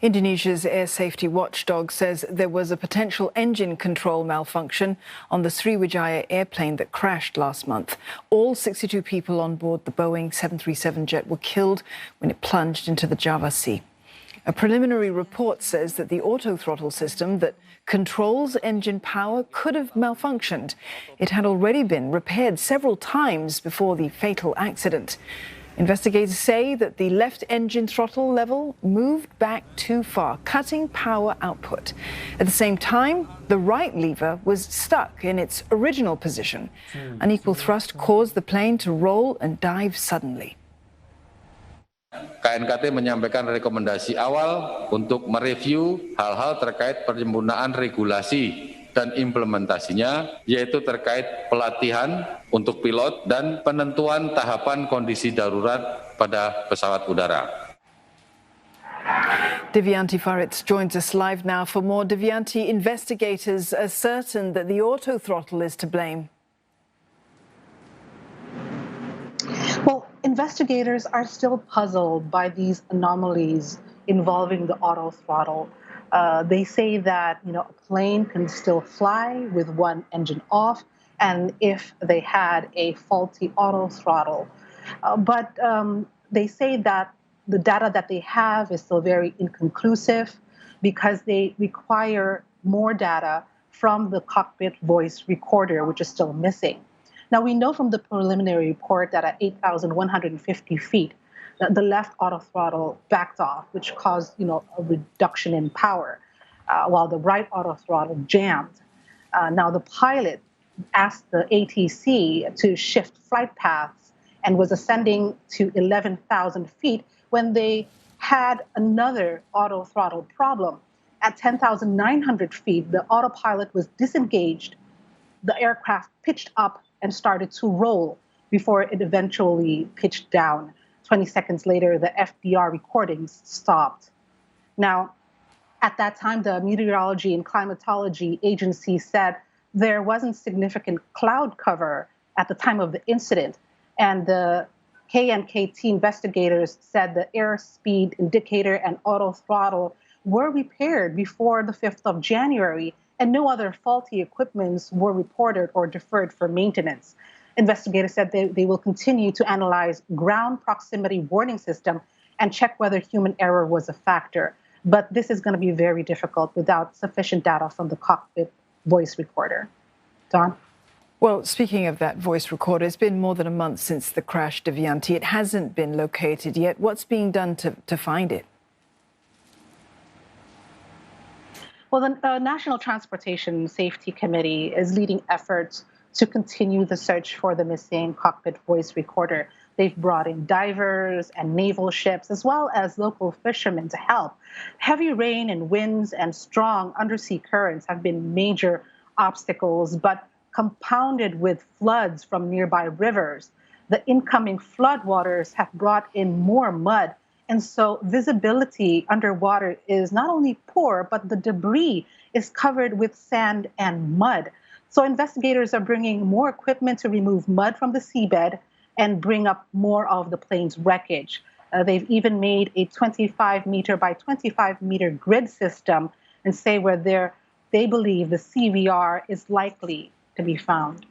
Indonesia's air safety watchdog says there was a potential engine control malfunction on the Sriwijaya airplane that crashed last month. All 62 people on board the Boeing 737 jet were killed when it plunged into the Java Sea. A preliminary report says that the auto-throttle system that controls engine power could have malfunctioned. It had already been repaired several times before the fatal accident. Investigators say that the left engine throttle level moved back too far, cutting power output. At the same time, the right lever was stuck in its original position. Unequal thrust caused the plane to roll and dive suddenly. KNKT menyampaikan rekomendasi awal untuk mereview hal-hal terkait penyempurnaan regulasi dan implementasinya, yaitu terkait pelatihan untuk pilot dan penentuan tahapan kondisi darurat pada pesawat udara. Divyanti Faritz joins us live now for more. Divyanti, investigators are certain that the auto-throttle is to blame. Well, investigators are still puzzled by these anomalies involving the auto throttle. They say that a plane can still fly with one engine off, and if they had a faulty auto throttle, but they say that the data that they have is still very inconclusive because they require more data from the cockpit voice recorder, which is still missing. Now, we know from the preliminary report that at 8,150 feet, the left auto throttle backed off, which caused, a reduction in power, while the right auto throttle jammed. Now, the pilot asked the ATC to shift flight paths and was ascending to 11,000 feet when they had another auto throttle problem. At 10,900 feet, the autopilot was disengaged. The aircraft pitched up and started to roll before it eventually pitched down. 20 seconds later, the FDR recordings stopped. Now, at that time, the Meteorology and Climatology Agency said there wasn't significant cloud cover at the time of the incident. And the KNKT investigators said the airspeed indicator and auto throttle were repaired before the 5th of January, and no other faulty equipments were reported or deferred for maintenance. Investigators said they will continue to analyze ground proximity warning system and check whether human error was a factor. But this is going to be very difficult without sufficient data from the cockpit voice recorder. Don? Well, speaking of that voice recorder, it's been more than a month since the crash, Divyanti. It hasn't been located yet. What's being done to find it? Well, the National Transportation Safety Committee is leading efforts to continue the search for the missing cockpit voice recorder. They've brought in divers and naval ships, as well as local fishermen to help. Heavy rain and winds and strong undersea currents have been major obstacles, but compounded with floods from nearby rivers, the incoming floodwaters have brought in more mud. And so visibility underwater is not only poor, but the debris is covered with sand and mud. So investigators are bringing more equipment to remove mud from the seabed and bring up more of the plane's wreckage. They've even made a 25-meter by 25-meter grid system and say where they believe the CVR is likely to be found.